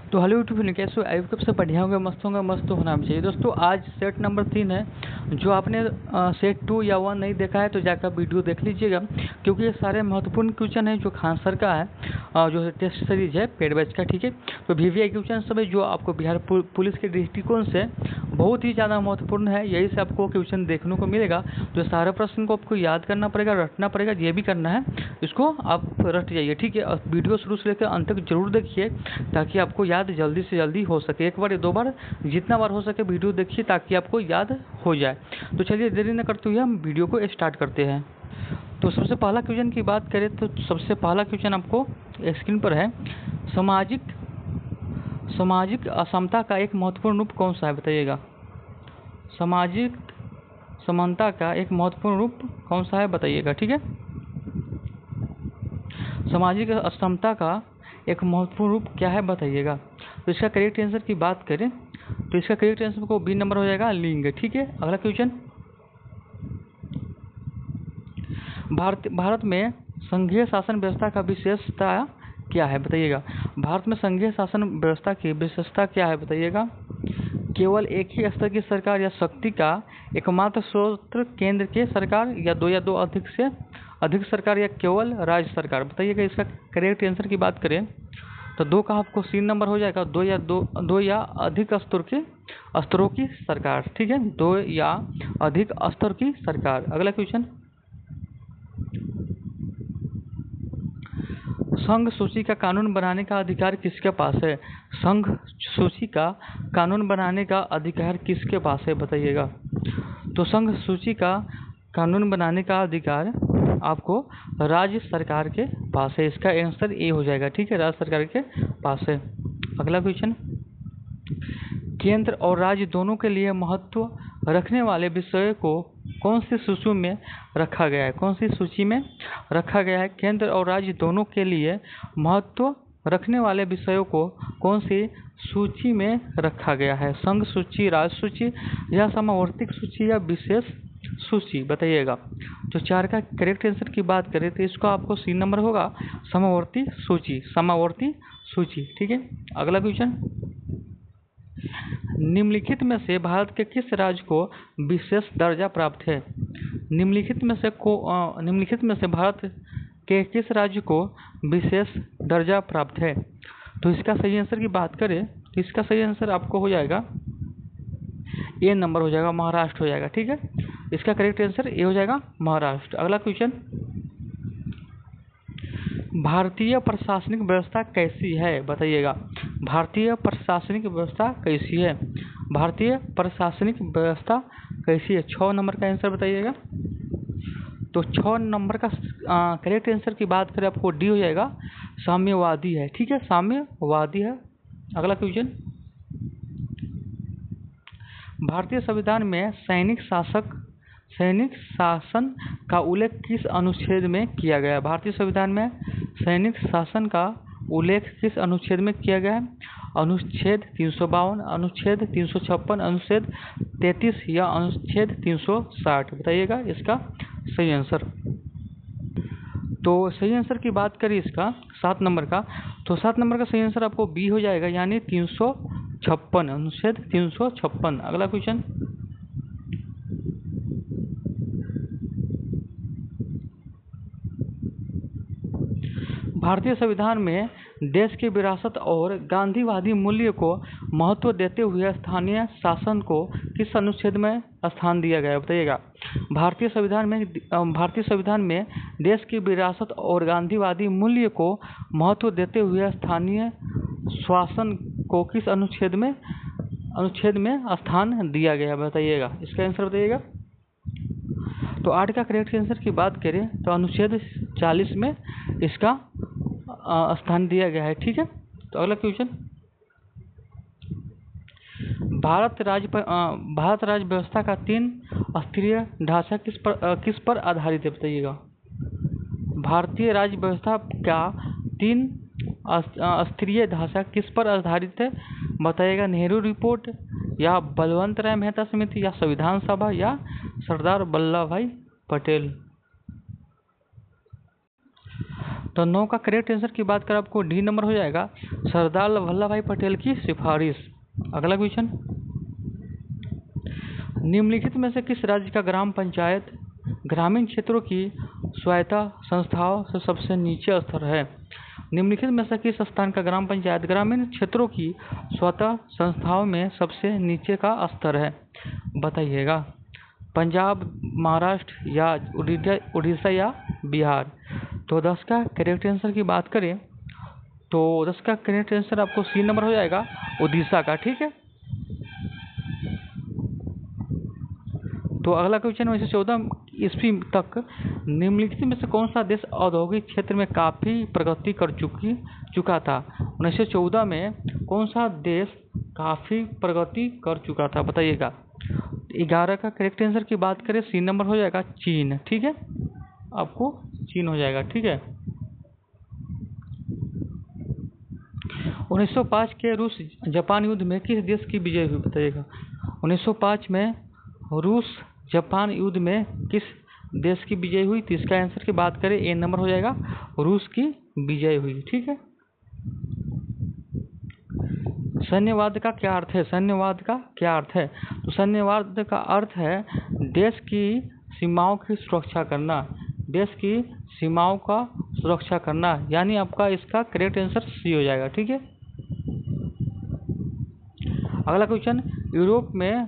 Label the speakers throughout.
Speaker 1: तो hello YouTube कैसे हो? आई कब से बढ़िया होंगे, मस्त होंगे, मस्त होना भी चाहिए। दोस्तों आज सेट नंबर 3 है। जो आपने सेट 2 या 1 नहीं देखा है तो जाकर वीडियो देख लीजिएगा, क्योंकि ये सारे महत्वपूर्ण क्वेश्चन है जो खान सर का है, जो टेस्ट सीरीज है पेड बैच का। ठीक है, तो वीवीआई क्वेश्चन सब है जो आपको बिहार पुलिस के दृष्टिकोण से बहुत ही ज़्यादा महत्वपूर्ण है। यही से आपको क्वेश्चन देखने को मिलेगा। तो सारे प्रश्न को आपको याद करना पड़ेगा, रटना पड़ेगा। ये भी करना है, इसको आप रट जाइए। ठीक है, और वीडियो शुरू से लेकर अंत तक जरूर देखिए ताकि आपको याद जल्दी से जल्दी हो सके। एक बार या 2 बार, जितना बार हो सके वीडियो देखिए ताकि आपको याद हो जाए। तो चलिए देरी न करते हुए हम वीडियो को स्टार्ट करते हैं। तो सबसे पहला क्वेश्चन की बात करें तो सबसे पहला क्वेश्चन आपको स्क्रीन पर है। सामाजिक असमता का एक महत्वपूर्ण रूप कौन सा है, बताइएगा। सामाजिक समानता का एक महत्वपूर्ण रूप कौन सा है, बताइएगा। ठीक है, सामाजिक असमता का एक महत्वपूर्ण रूप क्या है, बताइएगा। तो इसका करेक्ट आंसर की बात करें तो इसका करेक्ट आंसर को बी नंबर हो जाएगा, लिंग। ठीक है, अगला क्वेश्चन। भारत में संघीय शासन व्यवस्था का विशेषता क्या है, बताइएगा। भारत में संघीय शासन व्यवस्था की विशेषता क्या है, बताइएगा। केवल एक ही स्तर की सरकार या शक्ति का एकमात्र स्रोत केंद्र के सरकार, या दो अधिक से अधिक सरकार, या केवल राज्य सरकार, बताइएगा। इसका करेक्ट आंसर की बात करें तो 2 का आपको सी नंबर हो जाएगा, दो या अधिक स्तरों की सरकार। ठीक है, 2 या अधिक स्तर की सरकार। अगला क्वेश्चन। संघ सूची का कानून बनाने का अधिकार किसके पास है। संघ सूची का कानून बनाने का अधिकार किसके पास है, बताइएगा। तो संघ सूची का कानून बनाने का अधिकार आपको राज्य सरकार के पास है। इसका आंसर ए हो जाएगा। ठीक है, राज्य सरकार के पास है। अगला क्वेश्चन। केंद्र और राज्य दोनों के लिए महत्व रखने वाले विषयों को कौन सी सूची में रखा गया है, कौन सी सूची में रखा गया है। केंद्र और राज्य दोनों के लिए महत्व रखने वाले विषयों को कौन सी सूची में रखा गया है। संघ सूची, राज्य सूची, या समवर्ती सूची, या विशेष सूची, बताइएगा। तो 4 का करेक्ट आंसर की बात करें तो इसको आपको सी नंबर होगा, समवर्ती सूची, समवर्ती सूची। ठीक है, अगला क्वेश्चन। निम्नलिखित में से भारत के किस राज्य को विशेष दर्जा प्राप्त है। निम्नलिखित में से भारत के किस राज्य को विशेष दर्जा प्राप्त है। तो इसका सही आंसर की बात करें तो इसका सही आंसर आपको हो जाएगा ए नंबर हो जाएगा, महाराष्ट्र हो जाएगा। ठीक है, इसका करेक्ट आंसर ए हो जाएगा, महाराष्ट्र। अगला क्वेश्चन। भारतीय प्रशासनिक व्यवस्था कैसी है, बताइएगा। भारतीय प्रशासनिक व्यवस्था कैसी है। भारतीय प्रशासनिक व्यवस्था कैसी है, 6 नंबर का आंसर बताइएगा। तो 6 नंबर का करेक्ट आंसर की बात करें आपको डी हो जाएगा, साम्यवादी है। ठीक है, साम्यवादी है। अगला क्वेश्चन। भारतीय संविधान में सैनिक शासन का उल्लेख किस अनुच्छेद में किया गया है। भारतीय संविधान में सैनिक शासन का उल्लेख किस अनुच्छेद में किया गया है। अनुच्छेद 352, अनुच्छेद 356, अनुच्छेद 33, या अनुच्छेद 360, बताइएगा इसका सही आंसर। तो सही आंसर की बात करें इसका 7 नंबर का, तो 7 नंबर का सही आंसर आपको बी हो जाएगा, यानी 356, अनुच्छेद 356। अगला क्वेश्चन। भारतीय संविधान में देश की विरासत और गांधीवादी मूल्य को महत्व देते हुए स्थानीय शासन को किस अनुच्छेद में स्थान दिया गया है, बताइएगा। भारतीय संविधान में देश की विरासत और गांधीवादी मूल्य को महत्व देते हुए स्थानीय शासन को किस अनुच्छेद में स्थान दिया गया है, बताइएगा। इसका आंसर बताइएगा। तो 8 का करेक्ट आंसर की बात करें तो अनुच्छेद 40 में इसका स्थान दिया गया है। ठीक है, तो अगला क्वेश्चन। भारत राज्य व्यवस्था का 3 स्तरीय ढांचा किस पर आधारित है, बताइएगा। भारतीय राज्य व्यवस्था का 3 स्तरीय ढांचा किस पर आधारित है, बताइएगा। नेहरू रिपोर्ट, या बलवंत राय मेहता समिति, या संविधान सभा, या सरदार वल्लभ भाई पटेल। तो 9 का करेक्ट आंसर की बात करें आपको डी नंबर हो जाएगा, सरदार वल्लभ भाई पटेल की सिफारिश। अगला क्वेश्चन, निम्नलिखित में से किस राज्य का ग्राम पंचायत ग्रामीण क्षेत्रों की स्वायत्ता संस्थाओं से सबसे नीचे स्तर है? निम्नलिखित में से किस स्थान का ग्राम पंचायत ग्रामीण क्षेत्रों की स्वायत्ता संस्थाओं में सबसे नीचे का स्तर है? बताइएगा। पंजाब, महाराष्ट्र या उड़ीसा या बिहार? तो 10 का करेक्ट आंसर की बात करें तो 10 का करेक्ट आंसर आपको सी नंबर हो जाएगा, उड़ीसा का। ठीक है। तो अगला क्वेश्चन 1914 ईस्वी तक निम्नलिखित में से कौन सा देश औद्योगिक क्षेत्र में काफ़ी प्रगति कर चुका था? 1914 में कौन सा देश काफ़ी प्रगति कर चुका था? बताइएगा। 11 का करेक्ट आंसर की बात करें सी नंबर हो जाएगा, चीन। ठीक है, आपको चीन हो जाएगा। ठीक है। 1905 के रूस जापान युद्ध में किस देश की विजय हुई? बताइएगा। 1905 में रूस जापान युद्ध में किस देश की विजय हुई? तो इसका आंसर की बात करें ए नंबर हो जाएगा, रूस की विजय हुई। ठीक है। सैन्यवाद का क्या अर्थ है? सैन्यवाद का क्या अर्थ है? तो सैन्यवाद का अर्थ है देश की सीमाओं की सुरक्षा करना, देश की सीमाओं का सुरक्षा करना, यानी आपका इसका करेक्ट आंसर सी हो जाएगा। ठीक है। अगला क्वेश्चन, यूरोप में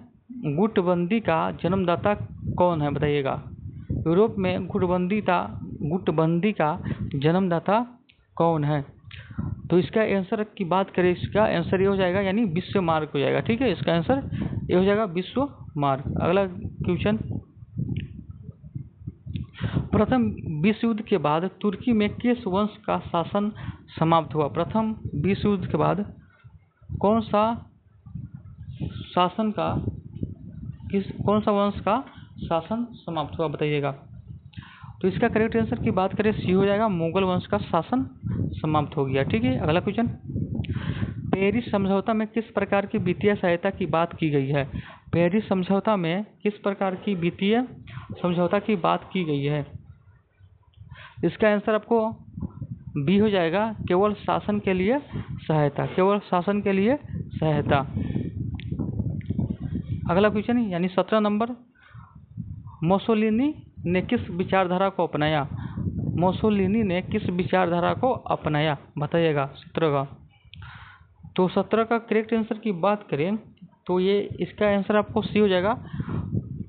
Speaker 1: गुटबंदी का जन्मदाता कौन है? बताइएगा। यूरोप में गुटबंदी का जन्मदाता कौन है? तो इसका आंसर की बात करें, इसका आंसर ये हो जाएगा, यानी बिस्मार्क हो जाएगा। ठीक है, इसका आंसर ये हो जाएगा, बिस्मार्क। अगला क्वेश्चन, प्रथम विश्व युद्ध के बाद तुर्की में किस वंश का शासन समाप्त हुआ? प्रथम विश्व युद्ध के बाद कौन सा वंश का शासन समाप्त हुआ? बताइएगा। तो इसका करेक्ट आंसर की बात करें सी हो जाएगा, मुगल वंश का शासन समाप्त हो गया। ठीक है। अगला क्वेश्चन, पेरिस समझौता में किस प्रकार की वित्तीय सहायता की बात की गई है? पेरिस समझौता में किस प्रकार की वित्तीय समझौता की बात की गई है? इसका आंसर आपको बी हो जाएगा, केवल शासन के लिए सहायता, केवल शासन के लिए सहायता। अगला क्वेश्चन यानी 17 नंबर, मुसोलिनी ने किस विचारधारा को अपनाया? मुसोलिनी ने किस विचारधारा को अपनाया? बताइएगा। 17 का, तो 17 का करेक्ट आंसर की बात करें तो ये इसका आंसर आपको सी हो जाएगा,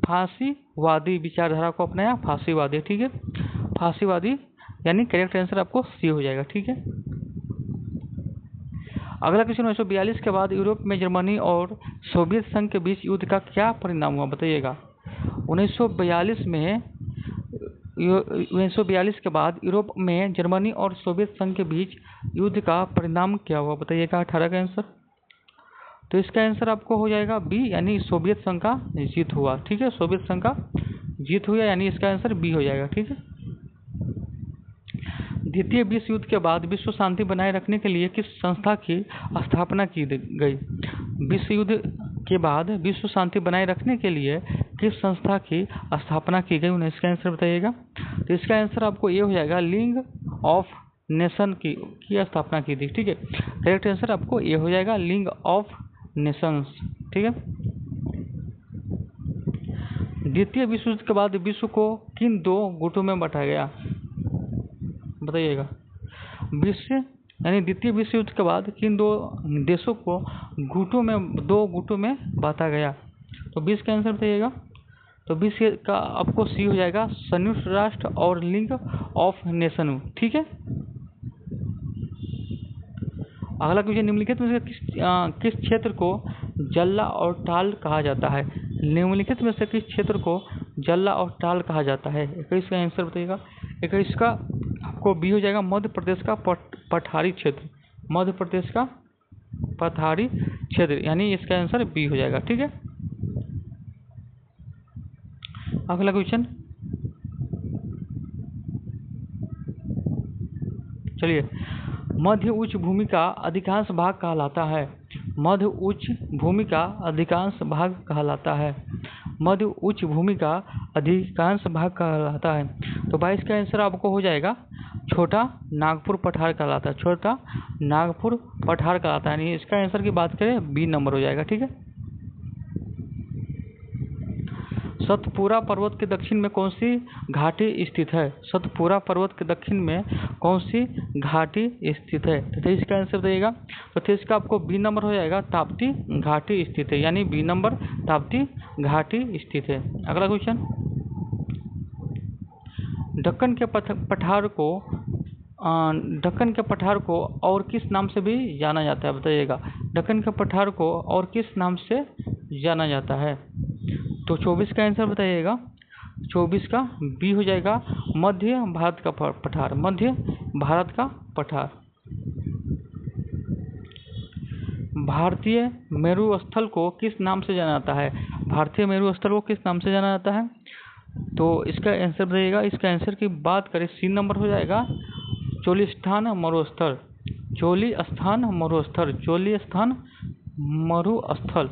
Speaker 1: फांसीवादी विचारधारा को अपनाया, फांसीवादी। ठीक है, फांसीवादी, यानी करेक्ट आंसर आपको सी हो जाएगा। ठीक है। अगला क्वेश्चन, 1942 के बाद यूरोप में जर्मनी और सोवियत संघ के बीच युद्ध का क्या परिणाम हुआ? बताइएगा। 1942 के बाद यूरोप में जर्मनी और सोवियत संघ के बीच युद्ध का परिणाम क्या हुआ? बताइएगा। 18 का आंसर, तो इसका आंसर आपको हो जाएगा बी, यानी सोवियत संघ का जीत हुआ। ठीक है, सोवियत संघ का जीत हुआ, यानी इसका आंसर बी हो जाएगा। ठीक है। द्वितीय विश्व युद्ध के बाद विश्व शांति बनाए रखने के लिए किस संस्था की स्थापना की गई? विश्व युद्ध के बाद विश्व शांति बनाए रखने के लिए किस संस्था की स्थापना की गई? उन्हें इसका आंसर बताइएगा। तो इसका आंसर आपको ये हो जाएगा, लीग ऑफ नेशन की स्थापना की थी। ठीक है, करेक्ट आंसर आपको ये हो जाएगा, लीग ऑफ नेशंस। ठीक है। द्वितीय विश्व युद्ध के बाद विश्व को किन दो गुटों में बांटा गया? बताइएगा। विश्व यानी द्वितीय विश्व युद्ध के बाद किन दो देशों को दो गुटों में बांटा गया? तो 20 का आंसर बताइएगा। तो 20 का आपको सी हो जाएगा, संयुक्त राष्ट्र और लीग ऑफ नेशन। ठीक है। अगला क्वेश्चन, निम्नलिखित में से किस क्षेत्र को जल्ला और टाल कहा जाता है? निम्नलिखित में से किस क्षेत्र को जल्ला और टाल कहा जाता है? 21 का आंसर बताइएगा। 21 का आपको बी हो जाएगा, मध्य प्रदेश का पठारी क्षेत्र, मध्य प्रदेश का पठारी क्षेत्र, यानी इसका आंसर बी हो जाएगा। ठीक है। अगला क्वेश्चन, चलिए, मध्य उच्च भूमि का अधिकांश भाग कहलाता है? मध्य उच्च भूमि का अधिकांश भाग कहलाता है? मध्य उच्च भूमि का अधिकांश भाग कहलाता है। तो 22 का आंसर आपको हो जाएगा, छोटा नागपुर पठार कहलाता है, छोटा नागपुर पठार कहलाता है। यानी इसका आंसर की बात करें बी नंबर हो जाएगा। ठीक है। सतपुरा पर्वत के दक्षिण में कौन सी घाटी स्थित है? सतपुरा पर्वत के दक्षिण में कौन सी घाटी स्थित है? तो इसका आंसर बताइएगा। तो इसका आपको बी नंबर हो जाएगा, ताप्ती घाटी स्थित है। यानी बी नंबर ताप्ती घाटी स्थित है। अगला क्वेश्चन, दक्कन के पठार को और किस नाम से भी जाना जाता है? बताइएगा, दक्कन के पठार को और किस नाम से जाना जाता है? तो 24 का आंसर बताइएगा। 24 का बी हो जाएगा, मध्य भारत का पठार, मध्य भारत का पठार। भारतीय मेरु स्थल को किस नाम से जाना जाता है? भारतीय मेरु स्थल को किस नाम से जाना जाता है? तो इसका आंसर बताइएगा। इसका आंसर की बात करें सी नंबर हो जाएगा, चोलिस्थान मरुस्थल, चोलिस्थान मरुस्थल, चोलिस्थान मरुस्थल।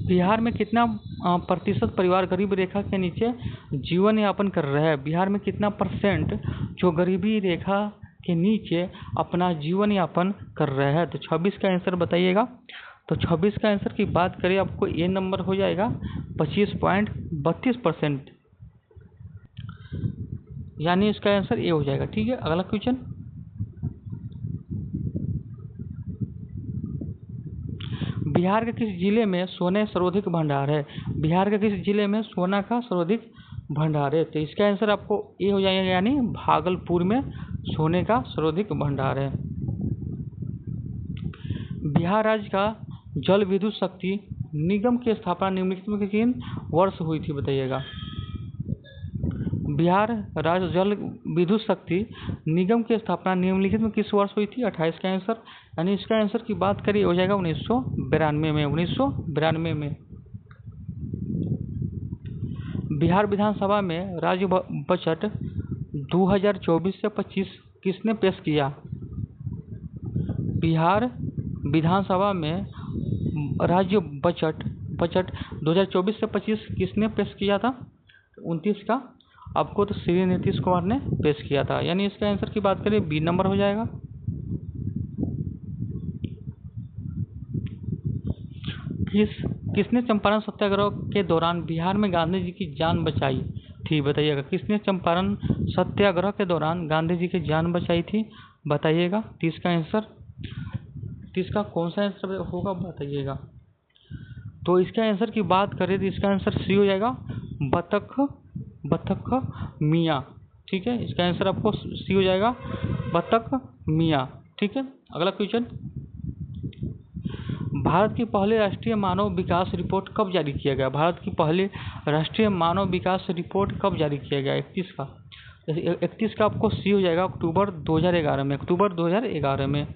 Speaker 1: बिहार में कितना प्रतिशत परिवार गरीबी रेखा के नीचे जीवन यापन कर रहे हैं? बिहार में कितना परसेंट जो गरीबी रेखा के नीचे अपना जीवन यापन कर रहे हैं? तो 26 का आंसर बताइएगा। तो 26 का आंसर की बात करें आपको ए नंबर हो जाएगा, 25.32%, यानी इसका आंसर ए हो जाएगा। ठीक है। अगला क्वेश्चन, बिहार के किस जिले में सोने सर्वाधिक भंडार है? बिहार के किस जिले में सोना का सर्वाधिक भंडार है? तो इसका आंसर आपको ए हो जाएगा, यानी भागलपुर में सोने का सर्वाधिक भंडार है। बिहार राज्य का जल विद्युत शक्ति निगम की स्थापना निम्नलिखित में किन वर्ष हुई थी? बताइएगा। बिहार राज्य जल विद्युत शक्ति निगम की स्थापना निम्नलिखित में किस वर्ष हुई थी? 28 का आंसर, यानी इसका आंसर की बात करिए हो जाएगा 1992 में, 1992 में। बिहार विधानसभा में राज्य बजट 2024 से 25 किसने पेश किया? बिहार विधानसभा में राज्य बजट 2024 से 25 किसने पेश किया था? 29 का आपको तो श्री नीतीश कुमार ने पेश किया था। यानी इसका आंसर की बात करें बी नंबर हो जाएगा। किसने चंपारण सत्याग्रह के दौरान बिहार में गांधी जी की जान बचाई थी? बताइएगा। किसने चंपारण सत्याग्रह के दौरान गांधी जी की जान बचाई थी? बताइएगा। 30 का आंसर, 30 का कौन सा आंसर होगा बताइएगा। तो इसका आंसर की बात करें तो इसका आंसर सी हो जाएगा, बतख मियाँ। ठीक है। इसका आंसर आपको सी हो जाएगा, बतख मियाँ। ठीक है। अगला क्वेश्चन, भारत की पहली राष्ट्रीय मानव विकास रिपोर्ट कब जारी किया गया? भारत की पहली राष्ट्रीय मानव विकास रिपोर्ट कब जारी किया गया? 31 का। 31 का आपको सी हो जाएगा, अक्टूबर 2011 में, अक्टूबर 2011 में।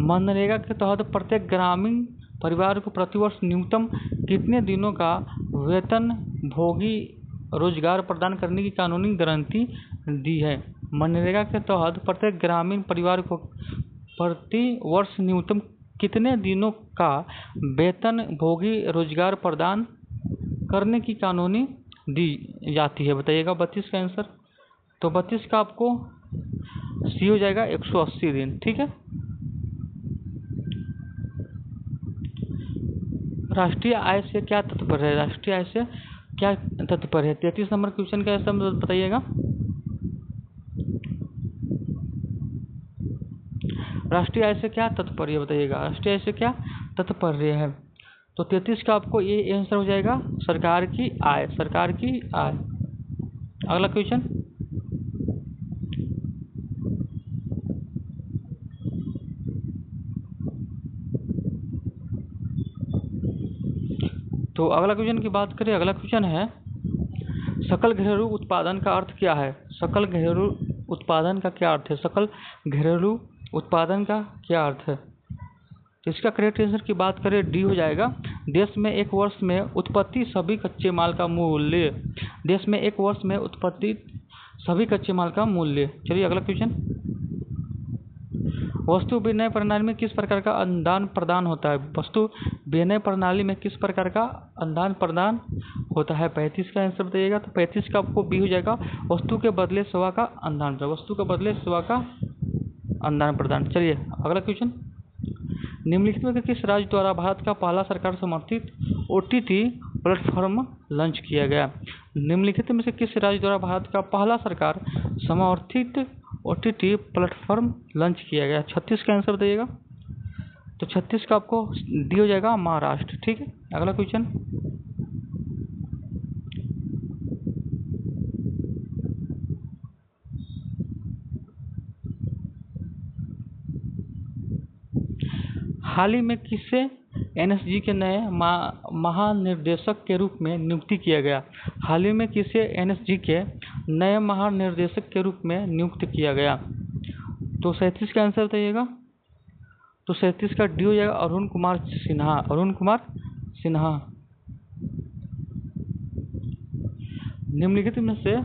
Speaker 1: मनरेगा के तहत प्रत्येक ग्रामीण परिवार को प्रतिवर्ष न्यूनतम कितने दिनों का वेतन भोगी रोजगार प्रदान करने की कानूनी गारंटी दी है? मनरेगा के तहत प्रत्येक ग्रामीण परिवार को प्रति वर्ष न्यूनतम कितने दिनों का वेतन भोगी रोजगार प्रदान करने की कानूनी दी जाती है? बताइएगा। 32 का आंसर। तो 32 का आपको सी हो जाएगा, 180 दिन। ठीक है। राष्ट्रीय आय से क्या तात्पर्य है? राष्ट्रीय आय से क्या तात्पर्य है? 33 नंबर क्वेश्चन का आंसर बताइएगा। राष्ट्रीय आय से क्या तात्पर्य बताइएगा। राष्ट्रीय आय से क्या तात्पर्य है? तो 33 का आपको ये आंसर हो जाएगा, सरकार की आय, सरकार की आय। अगला क्वेश्चन, तो अगला क्वेश्चन की बात करें। अगला क्वेश्चन है, सकल घरेलू उत्पादन का अर्थ क्या है? सकल घरेलू उत्पादन का क्या अर्थ है? सकल घरेलू उत्पादन का क्या अर्थ है? तो इसका करेक्ट आंसर की बात करें डी हो जाएगा, देश में एक वर्ष में उत्पत्ति सभी कच्चे माल का मूल्य। देश में एक वर्ष में उत्पत्ति सभी कच्चे माल का मूल्य। चलिए अगला क्वेश्चन, वस्तु विनिमय प्रणाली में किस प्रकार का आदान प्रदान होता है? वस्तु विनिमय प्रणाली में किस प्रकार का आदान प्रदान होता है? 35 का आंसर बताइएगा। तो 35 का आपको बी हो जाएगा, वस्तु के बदले सेवा का अनुदान। वस्तु के बदले सेवा का अनुदान प्रदान। चलिए अगला क्वेश्चन, निम्नलिखित में से किस राज्य द्वारा भारत का पहला सरकार समर्थित ओटीटी प्लेटफॉर्म लॉन्च किया गया? निम्नलिखित में से किस राज्य द्वारा भारत का पहला सरकार समर्थित ओटीटी प्लेटफॉर्म लॉन्च किया गया? 36 का आंसर बताइएगा। तो 36 का आपको डी हो जाएगा, महाराष्ट्र। ठीक है, अगला क्वेश्चन, हाल ही में किसे एनएसजी के नए महानिर्देशक के रूप में नियुक्ति किया गया? हाल ही में किसे एनएसजी के नए महानिर्देशक के रूप में नियुक्त किया गया? तो 37 का आंसर बताइएगा। तो 37 का डी हो जाएगा, अरुण कुमार सिन्हा। अरुण कुमार सिन्हा। निम्नलिखित में से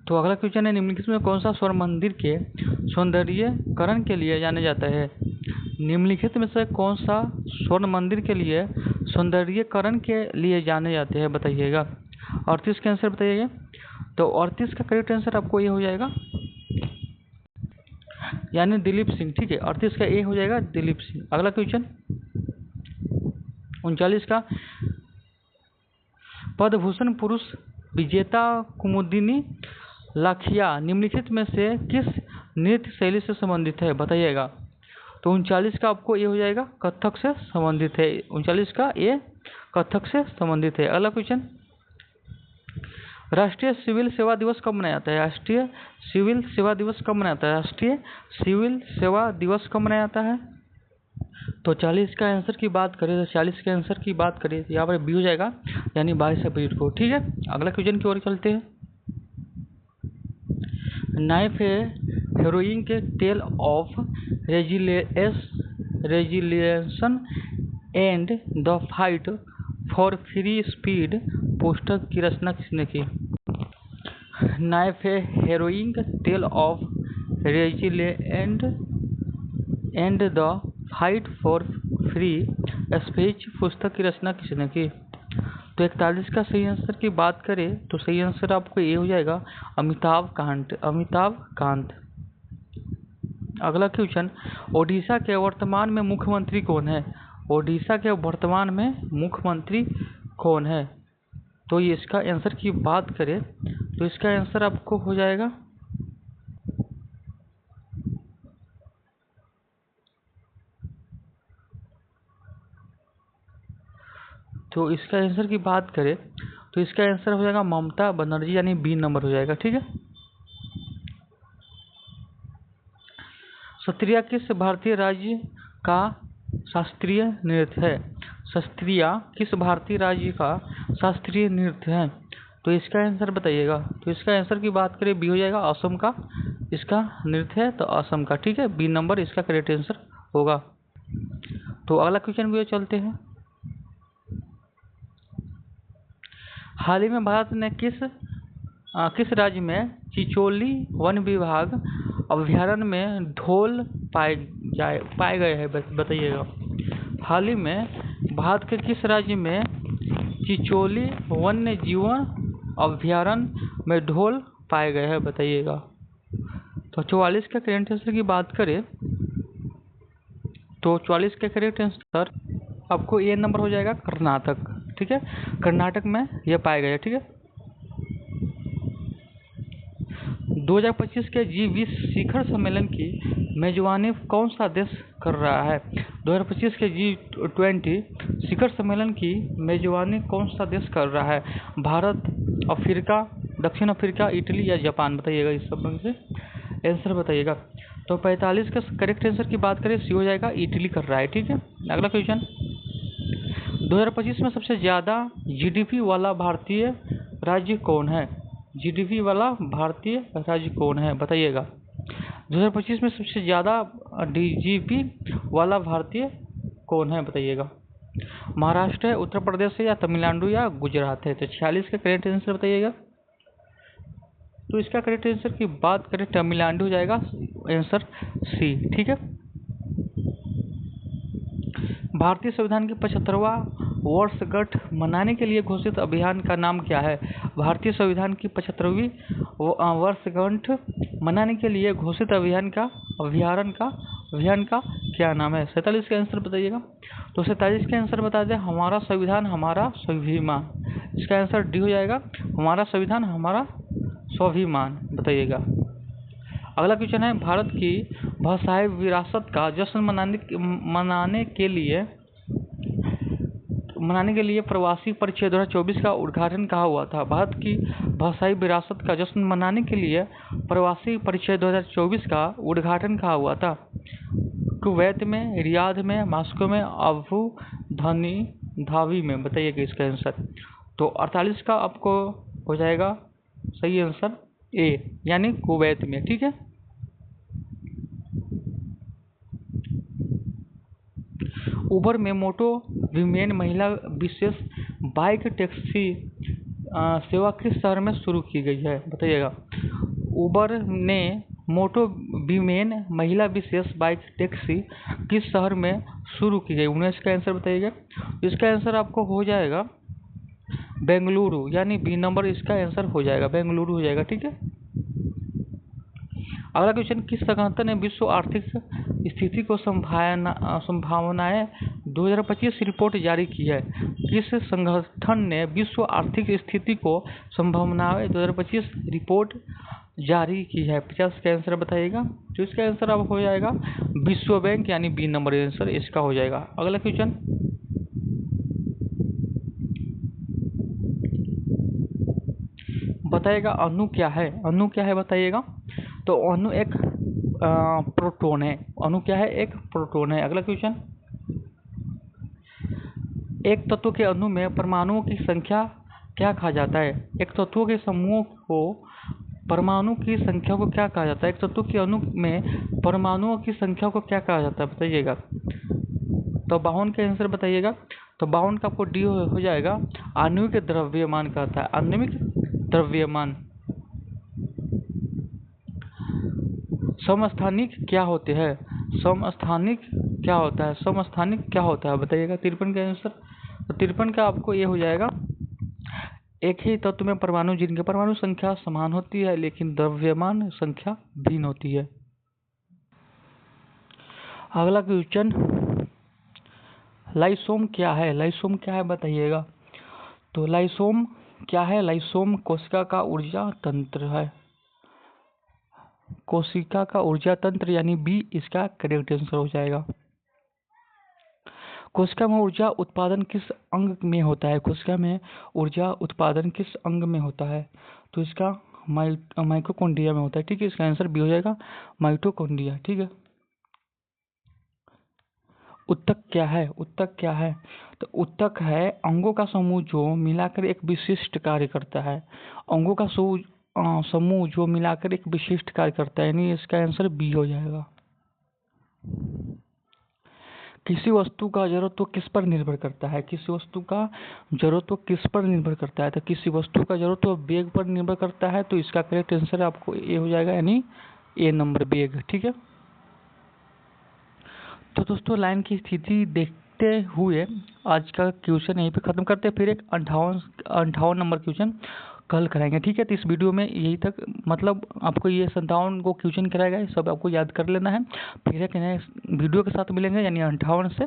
Speaker 1: तो अगला क्वेश्चन है, निम्नलिखित में कौन सा स्वर्ण मंदिर के सौंदर्यीकरण के लिए जाने जाता है? निम्नलिखित में से कौन सा स्वर्ण मंदिर के लिए सौंदर्यीकरण के लिए जाने जाते हैं बताइएगा। 38 का आंसर बताइएगा। तो 38 का करेक्ट आंसर आपको ये हो जाएगा, यानी दिलीप सिंह। ठीक है, 38 का ए हो जाएगा, दिलीप सिंह। अगला क्वेश्चन 39 का, पद्मभूषण पुरुष विजेता कुमुदिनी लाखिया निम्नलिखित में से किस नृत्य शैली से संबंधित है बताइएगा। तो 39 का आपको ये हो जाएगा, कथक से संबंधित है। 39 का ये कथक से संबंधित है। अगला क्वेश्चन, राष्ट्रीय सिविल सेवा दिवस कब मनाया जाता है? राष्ट्रीय सिविल सेवा दिवस कब मनाया जाता है? राष्ट्रीय सिविल सेवा दिवस कब मनाया जाता है? तो 40 का आंसर की बात करें तो 40 के आंसर की बात करें तो यहाँ पर बी हो जाएगा, यानी 22 अप्रैल को। ठीक है, अगला क्वेश्चन की ओर चलते हैं। नाइफ हेरोइन के tale of resilience and the fight for free speech पुस्तक की रचना किसने की? नाइफ हेरोइन के tale of resilient and the fight for free speech पुस्तक की रचना किसने की? तो 41 का सही आंसर की बात करें तो सही आंसर आपको ये हो जाएगा, अमिताभ कांत। अमिताभ कांत। अगला क्वेश्चन, ओडिशा के वर्तमान में मुख्यमंत्री कौन है? ओडिशा के वर्तमान में मुख्यमंत्री कौन है? तो ये इसका आंसर की बात करें तो इसका आंसर आपको हो जाएगा, तो इसका आंसर की बात करें तो इसका आंसर हो जाएगा ममता बनर्जी, यानी बी नंबर हो जाएगा। ठीक है, सत्रिया किस भारतीय राज्य का शास्त्रीय नृत्य है? सत्रिया किस भारतीय राज्य का शास्त्रीय नृत्य है? तो इसका आंसर बताइएगा। तो इसका आंसर की बात करें बी हो जाएगा, असम का इसका नृत्य है, तो असम का। ठीक है, बी नंबर इसका करेक्ट आंसर होगा। तो अगला क्वेश्चन भी चलते हैं। हाल ही में भारत ने किस राज्य में चिचोली वन विभाग अभ्यारण्य में ढोल पाए गए हैं बताइएगा। हाल ही में भारत के किस राज्य में चिचोली वन्य जीवन अभ्यारण्य में ढोल पाए गए हैं बताइएगा। तो 44 का करेक्ट आंसर की बात करें तो 44 का करेक्ट आंसर आपको ए नंबर हो जाएगा, कर्नाटक। ठीक है, कर्नाटक में यह पाए गए। ठीक है, 2025 के G20 शिखर सम्मेलन की मेजबानी कौन सा देश कर रहा है? 2025 के G20 शिखर सम्मेलन की मेजबानी कौन सा देश कर रहा है? भारत, अफ्रीका, दक्षिण अफ्रीका, इटली या जापान बताइएगा। इस सब में से आंसर बताइएगा। तो 45 का करेक्ट आंसर की बात करें सी हो जाएगा, इटली कर रहा है। ठीक है, अगला क्वेश्चन, 2025 में सबसे ज़्यादा जीडीपी वाला भारतीय राज्य कौन है? जीडीपी वाला भारतीय राज्य कौन है बताइएगा। 2025 में सबसे ज़्यादा जीडीपी वाला भारतीय कौन है बताइएगा। महाराष्ट्र है, उत्तर प्रदेश है, या तमिलनाडु या गुजरात है? तो 46 का करेक्ट आंसर बताइएगा। तो इसका करेक्ट आंसर की बात करें तमिलनाडु हो जाएगा, आंसर सी। ठीक है, भारतीय संविधान की 75वां वर्षगांठ मनाने के लिए घोषित अभियान का नाम क्या है? भारतीय संविधान की 75वीं वर्षगांठ मनाने के लिए घोषित अभियान का क्या नाम है? 47 का आंसर बताइएगा। तो 47 का आंसर बता दें, हमारा संविधान हमारा स्वाभिमान। इसका आंसर डी हो जाएगा, हमारा संविधान हमारा स्वाभिमान। बताइएगा। अगला क्वेश्चन है, भारत की भाषाई विरासत का जश्न मनाने के लिए प्रवासी परिचय 2024 का उद्घाटन कहाँ हुआ था? भारत की भाषाई विरासत का जश्न मनाने के लिए प्रवासी परिचय 2024 का उद्घाटन कहाँ हुआ था? कुवैत में, रियाद में, मॉस्को में, अबू धाबी में। बताइएगा इसका आंसर। तो 48 का आपको हो जाएगा सही आंसर ए, यानी कुवैत में। ठीक है। उबर में मोटो वीमेन महिला विशेष बाइक टैक्सी सेवा किस शहर में शुरू की गई है? बताइएगा। उबर ने मोटो वीमेन महिला विशेष बाइक टैक्सी किस शहर में शुरू की गई? 19 का आंसर बताइएगा। इसका आंसर आपको हो जाएगा बेंगलुरु, यानी बी नंबर इसका आंसर हो जाएगा, बेंगलुरु हो जाएगा। ठीक है। अगला क्वेश्चन, किस संगठन ने विश्व आर्थिक स्थिति को संभावनाएं 2025 रिपोर्ट जारी की है? किस संगठन ने विश्व आर्थिक स्थिति को संभावनाएं 2025 रिपोर्ट जारी की है? 50 का आंसर बताइएगा। तो इसका आंसर अब हो जाएगा विश्व बैंक, यानी बी नंबर आंसर इसका हो जाएगा। अगला क्वेश्चन, बताइएगा अणु क्या है? अणु क्या है बताइएगा। तो अणु एक प्रोटॉन है। अणु क्या है? एक प्रोटॉन है। अगला क्वेश्चन, एक तत्व के अणु में परमाणुओं की संख्या क्या कहा जाता है? एक तत्वों के समूह को परमाणु की संख्या को क्या कहा जाता है? एक तत्व के अणु में परमाणुओं की संख्या को क्या कहा जाता है? बताइएगा। तो 52 का आंसर बताइएगा। तो 52 का आपको डी हो जाएगा, आणविक द्रव्यमान कहता है, आणविक द्रव्यमान। समस्थानिक क्या होते हैं? समस्थानिक क्या होता है? समस्थानिक क्या होता है बताइएगा। 53 का आंसर। तो 53 का आपको ये हो जाएगा, एक ही तत्व में परमाणु जिनके परमाणु संख्या समान होती है लेकिन द्रव्यमान संख्या भिन्न होती है। अगला क्वेश्चन, लाइसोम क्या है? लाइसोम क्या है बताइएगा। तो लाइसोम क्या है? लाइसोम कोशिका का ऊर्जा तंत्र है। कोशिका का ऊर्जा तंत्र, यानी बी इसका करेक्ट आंसर हो जाएगा। कोशिका में ऊर्जा उत्पादन किस अंग में होता है? कोशिका में ऊर्जा उत्पादन किस अंग में होता है? तो इसका माइटोकॉन्ड्रिया में होता है। ठीक है। इसका आंसर बी हो जाएगा, माइटोकॉन्ड्रिया। ठीक है। उत्तक क्या है? उत्तक क्या है? तो उत्तक है अंगों का समूह जो मिलाकर एक विशिष्ट कार्य करता है। अंगों का समूह जो मिलाकर एक विशिष्ट कार्य करता है, यानी इसका आंसर बी हो जाएगा। किसी वस्तु का जड़त्व किस पर निर्भर करता है? किसी वस्तु का जड़त्व किस पर निर्भर करता है? तो किसी वस्तु का जड़त्व वेग पर निर्भर करता है। तो इसका करेक्ट आंसर आपको ए हो जाएगा, यानी ए नंबर वेग। ठीक है। तो दोस्तों, लाइन की स्थिति देखते हुए आज का क्वेश्चन यहीं पे खत्म करते हैं। फिर एक 58 नंबर क्वेश्चन कल कराएंगे। ठीक है। तो इस वीडियो में यही तक, मतलब आपको ये 57 को क्वेश्चन कराएगा, ये सब आपको याद कर लेना है। फिर एक नए वीडियो के साथ मिलेंगे, यानी 58 से।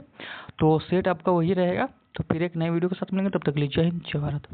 Speaker 1: तो सेट आपका वही रहेगा। तो फिर एक नए वीडियो के साथ मिलेंगे, तब तक के लिए जय हिंद, जय भारत।